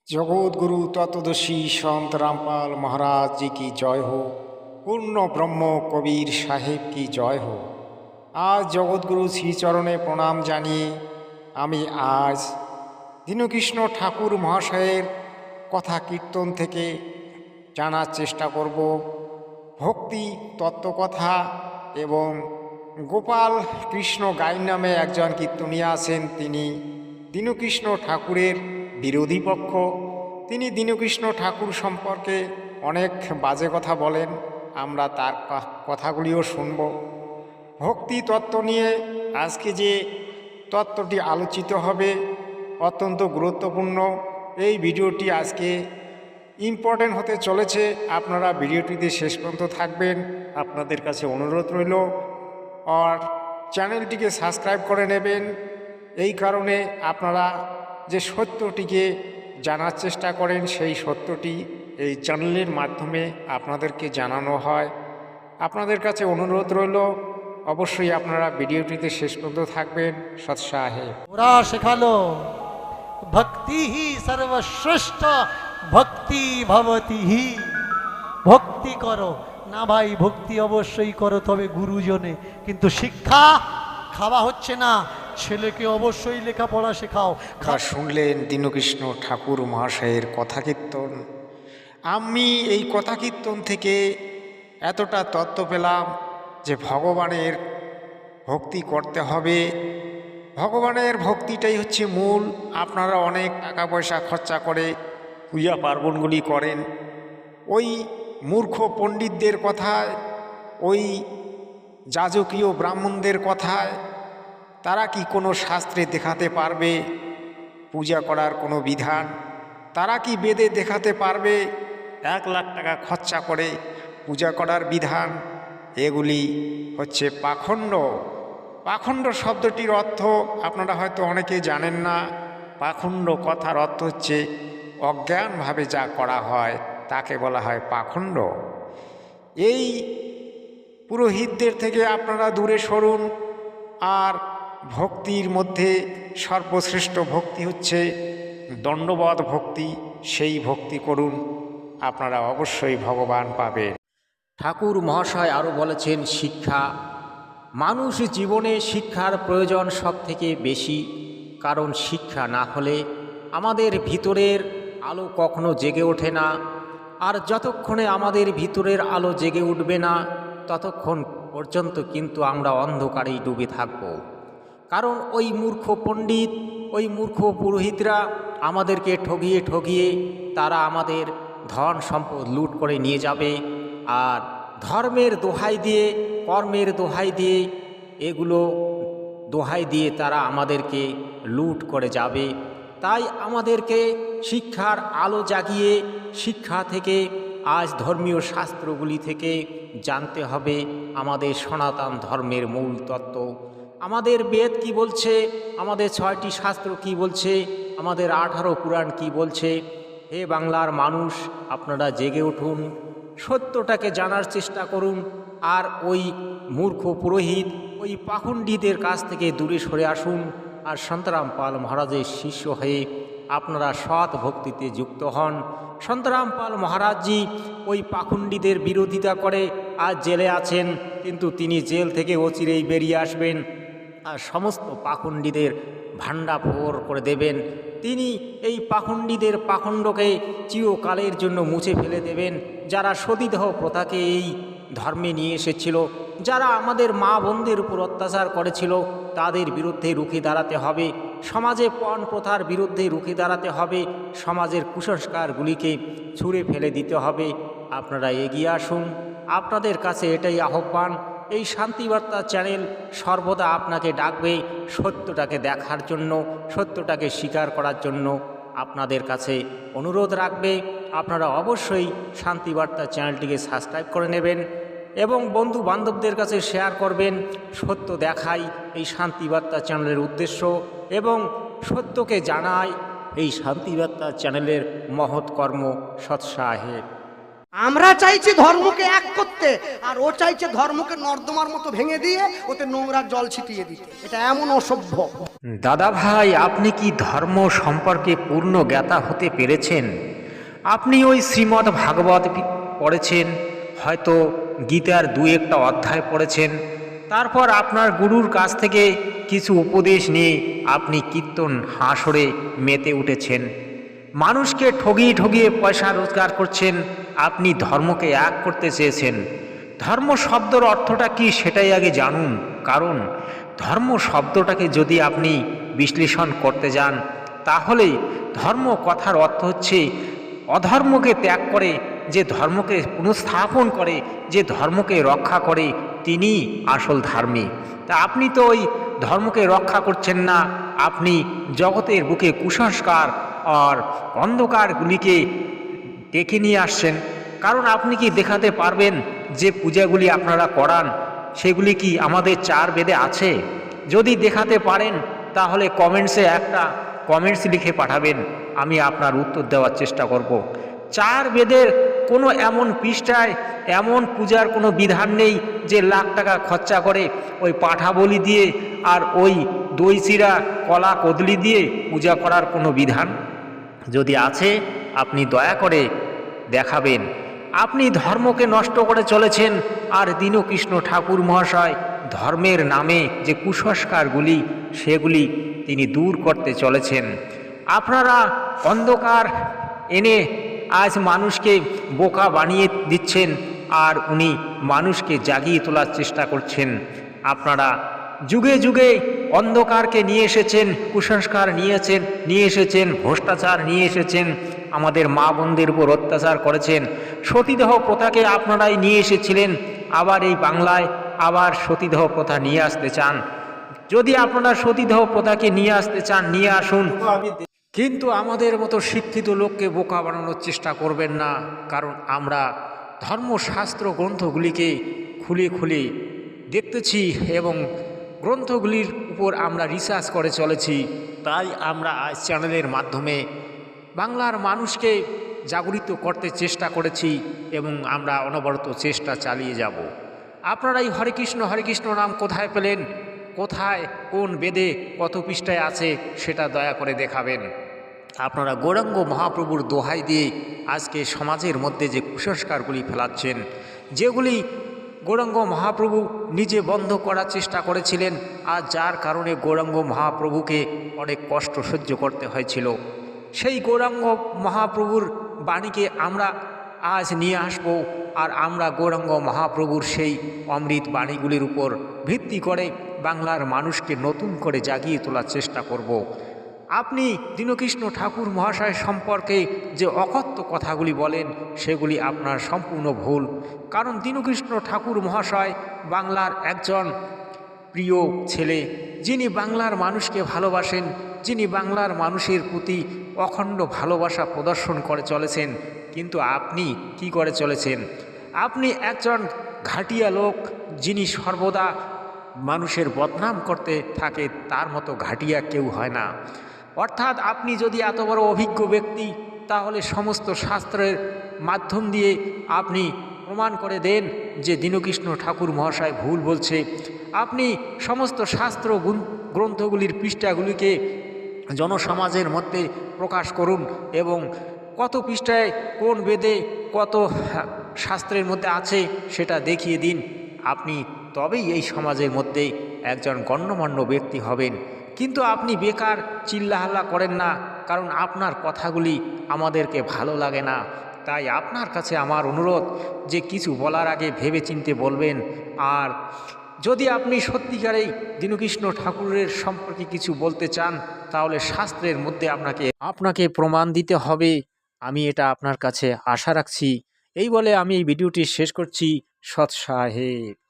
जगत गुरु तत्वदर्शी संत रामपाल महाराज जी की जय हो। पूर्ण ब्रह्म कबीर साहेब की जय हो। आज जगतगुरु श्रीचरणे प्रणाम जानिए आमी आज दीनकृष्ण ठाकुर महाशয়ের কথা কীর্তন থেকে জানার চেষ্টা করব ভক্তি তত্ত্বকথা এবং গোপাল কৃষ্ণ গাইন নামে একজন কীর্তনিয়া আছেন। তিনি দীনকৃষ্ণ ঠাকুরের বিরোধী পক্ষ। তিনি দীনকৃষ্ণ ঠাকুর সম্পর্কে অনেক বাজে কথা বলেন। আমরা তার কথাগুলিও শুনব। ভক্তি তত্ত্ব নিয়ে আজকে যে তত্ত্বটি আলোচিত হবে অত্যন্ত গুরুত্বপূর্ণ। এই ভিডিওটি আজকে ইম্পর্টেন্ট হতে চলেছে। আপনারা ভিডিওটিতে শেষ পর্যন্ত থাকবেন। আপনাদের কাছে অনুরোধ রইল আর চ্যানেলটিকে সাবস্ক্রাইব করে নেবেন। এই কারণে আপনারা যে সত্যটিকে জানার চেষ্টা করেন সেই সত্যটি এই চ্যানেলের মাধ্যমে আপনাদেরকে জানানো হয়। আপনাদের কাছে অনুরোধ রইল অবশ্যই আপনারা ভিডিওটিতে শেষ পর্যন্ত থাকবেন। সৎসাহে ওরা শেখালো ভক্তি হি সর্বশ্রেষ্ঠ ভক্তি ভবতি হি। ভক্তি করো না ভাই, ভক্তি অবশ্যই করো, তবে গুরুজনে। কিন্তু শিক্ষা খাওয়া হচ্ছে না, ছেলেকে অবশ্যই লেখাপড়া শেখাও। শুনলেন দীনকৃষ্ণ ঠাকুর মহাশয়ের কথা কীর্তন। আমি এই কথা কীর্তন থেকে এতটা তত্ত্ব পেলাম যে ভগবানের ভক্তি করতে হবে। ভগবানের ভক্তিটাই হচ্ছে মূল। আপনারা অনেক টাকা পয়সা খরচা করে পূজা পার্বণগুলি করেন। ওই মূর্খ পণ্ডিতদের কথায়, ওই যাজকীয় ব্রাহ্মণদের কথায় তারা কি কোনো শাস্ত্রে দেখাতে পারবে পূজা করার কোনো বিধান? তারা কি বেদে দেখাতে পারবে 1 লাখ টাকা খরচা করে পূজা করার বিধান? এগুলি হচ্ছে পাখণ্ড। পাখণ্ড শব্দটির অর্থ আপনারা হয়তো অনেকে জানেন না। পাখণ্ড কথার অর্থ হচ্ছে অজ্ঞানভাবে যা করা হয় তাকে বলা হয় পাখণ্ড। এই পুরোহিতদের থেকে আপনারা দূরে সরুন। আর ভক্তির মধ্যে সর্বশ্রেষ্ঠ ভক্তি হচ্ছে দণ্ডবত ভক্তি। সেই ভক্তি করুন, আপনারা অবশ্যই ভগবান পাবেন। ঠাকুর মহাশয় আরও বলেছেন শিক্ষা। মানুষ জীবনে শিক্ষার প্রয়োজন সব থেকে বেশি। কারণ শিক্ষা না হলে আমাদের ভিতরের আলো কখনো জেগে ওঠে না। আর যতক্ষণে আমাদের ভিতরের আলো জেগে উঠবে না ততক্ষণ পর্যন্ত কিন্তু আমরা অন্ধকারেই ডুবে থাকব। কারণ ওই মূর্খ পণ্ডিত, ওই মূর্খ পুরোহিতরা আমাদেরকে ঠগিয়ে ঠগিয়ে তারা আমাদের ধন সম্পদ লুট করে নিয়ে যাবে। আর ধর্মের দোহাই দিয়ে, কর্মের দোহাই দিয়ে, এগুলো দোহাই দিয়ে তারা আমাদেরকে লুট করে যাবে। তাই আমাদেরকে শিক্ষার আলো জাগিয়ে শিক্ষা থেকে আজ ধর্মীয় শাস্ত্রগুলি থেকে জানতে হবে আমাদের সনাতন ধর্মের মূল তত্ত্ব। আমাদের বেদ কি বলছে, আমাদের 6টি শাস্ত্র কি বলছে, আমাদের 18 পুরাণ কি বলছে। হে বাংলার মানুষ, আপনারা জেগে উঠুন, সত্যটাকে জানার চেষ্টা করুন। আর ওই মূর্খ পুরোহিত, ওই পাখণ্ডীদের কাছ থেকে দূরে সরে আসুন। আর সন্তরাম পাল মহারাজের শিষ্য হয়ে আপনারা সৎ ভক্তিতে যুক্ত হন। সন্তরাম পাল মহারাজজি ওই পাখণ্ডীদের বিরোধিতা করে আজ জেলে আছেন, কিন্তু তিনি জেল থেকে অচিরেই বেরিয়ে আসবেন আর সমস্ত পাখণ্ডীদের ভাণ্ডাফোড় করে দেবেন। তিনি এই পাখণ্ডীদের পাখণ্ডকে চিরকালের জন্য মুছে ফেলে দেবেন। যারা সতীদাহ প্রথাকে এই ধর্মে নিয়ে এসেছিল, যারা আমাদের মা বোনদের উপর অত্যাচার করেছিল, তাদের বিরুদ্ধে রুখে দাঁড়াতে হবে। সমাজে পণ প্রথার বিরুদ্ধে রুখে দাঁড়াতে হবে। সমাজের কুসংস্কারগুলিকে ছুঁড়ে ফেলে দিতে হবে। আপনারা এগিয়ে আসুন। আপনাদের কাছে এটাই আহ্বান। এই শান্তিবার্তা চ্যানেল সর্বদা আপনাকে ডাকবে সত্যটাকে দেখার জন্য, সত্যটাকে স্বীকার করার জন্য। আপনাদের কাছে অনুরোধ রাখবে আপনারা অবশ্যই শান্তিবার্তা চ্যানেলটিকে সাবস্ক্রাইব করে নেবেন এবং বন্ধু বান্ধবদের কাছে শেয়ার করবেন। সত্য দেখাই এই শান্তিবার্তা চ্যানেলের উদ্দেশ্য এবং সত্যকে জানাই এই শান্তিবার্তা চ্যানেলের মহৎ কর্ম। সৎসাহে। আমরা চাইছি ধর্মকে এক করতে, আর ও চাইছে ধর্মকে নর্দমার মতো ভেঙে দিয়ে ওতে নোংরা জল ছিটিয়ে দিতে। এটা এমন অসভ্য। দাদা ভাই, আপনি কি ধর্ম সম্পর্কে পূর্ণ জ্ঞাতা হতে পেরেছেন? আপনি ওই শ্রীমদ্ ভাগবত পড়েছেন, হয়তো গীতার দু একটা অধ্যায় পড়েছেন, তারপর আপনার গুরুর কাছ থেকে কিছু উপদেশ নিয়ে আপনি কীর্তন হাসরে মেতে উঠেছেন, মানুষকে ঠগিয়ে ঠগিয়ে পয়সা রোজগার করছেন। আপনি ধর্মকে এক করতে চেয়েছেন। ধর্ম শব্দের অর্থটা কি সেটাই আগে জানুন, কারণ ধর্ম শব্দটাকে যদি আপনি বিশ্লেষণ করতে যান তাহলে ধর্ম কথার অর্থ হচ্ছে অধর্মকে ত্যাগ করে, যে ধর্মকে পুনঃস্থাপন করে, যে ধর্মকে রক্ষা করে, তিনি আসল ধার্মিক। তা আপনি তো ওই ধর্মকে রক্ষা করছেন না, আপনি জগতের বুকে কুসংস্কার আর অন্ধকারগুলিকে ডেকে নিয়ে আসছেন। কারণ আপনি কি দেখাতে পারবেন যে পূজাগুলি আপনারা করান সেগুলি কি আমাদের চার বেদে আছে? যদি দেখাতে পারেন তাহলে কমেন্টসে একটা কমেন্টস লিখে পাঠাবেন, আমি আপনার উত্তর দেওয়ার চেষ্টা করব। চার বেদের কোনো এমন পৃষ্ঠায় এমন পূজার কোনো বিধান নেই যে লাখ টাকা খরচা করে ওই পাঠা বলি দিয়ে আর ওই দই চিরা কলা কদলি দিয়ে পূজা করার কোনো বিধান যদি আছে আপনি দয়া করে দেখাবেন। আপনি ধর্মকে নষ্ট করে চলেছেন, আর দীনকৃষ্ণ ঠাকুর মহাশয় ধর্মের নামে যে কুসংস্কারগুলি সেগুলি তিনি দূর করতে চলেছেন। আপনারা অন্ধকার এনে আজ মানুষকে বোকা বানিয়ে দিচ্ছেন, আর উনি মানুষকে জাগিয়ে তোলার চেষ্টা করছেন। আপনারা যুগে যুগে অন্ধকারকে নিয়ে এসেছেন, কুসংস্কার নিয়ে এসেছেন, ভ্রষ্টাচার নিয়ে এসেছেন, আমাদের মা বোনদের উপর অত্যাচার করেছেন। সতীদাহ প্রথাকে আপনারাই নিয়ে এসেছিলেন, আবার এই বাংলায় আবার সতীদাহ প্রথা নিয়ে আসতে চান। যদি আপনারা সতীদাহ প্রথাকে নিয়ে আসতে চান নিয়ে আসুন, কিন্তু আমাদের মতো শিক্ষিত লোককে বোকা বানানোর চেষ্টা করবেন না, কারণ আমরা ধর্মশাস্ত্র গ্রন্থগুলিকে খুলে খুলে দেখতেছি এবং গ্রন্থগুলির উপর আমরা রিসার্চ করে চলেছি। তাই আমরা আজ চ্যানেলের মাধ্যমে বাংলার মানুষকে জাগরিত করতে চেষ্টা করেছি এবং আমরা অনবরত চেষ্টা চালিয়ে যাব। আপনারা এই হরে কৃষ্ণ নাম কোথায় পেলেন, কোথায় কোন বেদে কত পৃষ্ঠায় আছে সেটা দয়া করে দেখাবেন। আপনারা গৌরাঙ্গ মহাপ্রভুর দোহাই দিয়ে আজকে সমাজের মধ্যে যে কুসংস্কারগুলি ফেলাচ্ছেন, যেগুলি গৌরাঙ্গ মহাপ্রভু নিজে বন্ধ করার চেষ্টা করেছিলেন, আর যার কারণে গৌরাঙ্গ মহাপ্রভুকে অনেক কষ্ট সহ্য করতে হয়েছিল, সেই গৌরাঙ্গ মহাপ্রভুর বাণীকে আমরা আজ নিয়ে আসব। আর আমরা গৌরাঙ্গ মহাপ্রভুর সেই অমৃত বাণীগুলির উপর ভিত্তি করে বাংলার মানুষকে নতুন করে জাগিয়ে তোলার চেষ্টা করব। আপনি দীনকৃষ্ণ ঠাকুর মহাশয় সম্পর্কে যে অকথ্য কথাগুলি বলেন সেগুলি আপনার সম্পূর্ণ ভুল। কারণ দীনকৃষ্ণ ঠাকুর মহাশয় বাংলার একজন প্রিয় ছেলে, যিনি বাংলার মানুষকে ভালোবাসেন, যিনি বাংলার মানুষের প্রতি অখণ্ড ভালোবাসা প্রদর্শন করে চলেছেন। কিন্তু আপনি কি করে চলেছেন? আপনি একজন ঘাটিয়া লোক, যিনি সর্বদা মানুষের বদনাম করতে থাকে, তার মতো ঘাটিয়া কেউ হয় না। অর্থাৎ আপনি যদি এত বড় অভিজ্ঞ ব্যক্তি, তাহলে সমস্ত শাস্ত্রের মাধ্যম দিয়ে আপনি প্রমাণ করে দেন যে দীনকৃষ্ণ ঠাকুর মহাশয় ভুল বলছে। আপনি সমস্ত শাস্ত্র গ্রন্থগুলির পৃষ্ঠাগুলিকে জনসমাজের মধ্যে প্রকাশ করুন এবং কত পৃষ্ঠায় কোন বেদে কত শাস্ত্রের মধ্যে আছে সেটা দেখিয়ে দিন। আপনি তবেই এই সমাজের মধ্যে একজন গণ্যমান্য ব্যক্তি হবেন। কিন্তু আপনি বেকার চিল্লাহাল্লা করেন না, কারণ আপনার কথাগুলি আমাদেরকে ভালো লাগে না। তাই আপনার কাছে আমার অনুরোধ যে কিছু বলার আগে ভেবে চিন্তে বলবেন। আর যদি আপনি সত্যিকারেই দীনকৃষ্ণ ঠাকুরের সম্পর্কে কিছু বলতে চান, তাহলে শাস্ত্রের মধ্যে আপনাকে প্রমাণ দিতে হবে। আমি এটা আপনার কাছে আশা রাখছি। এই বলে আমি এই ভিডিওটি শেষ করছি। সৎ সাহেব।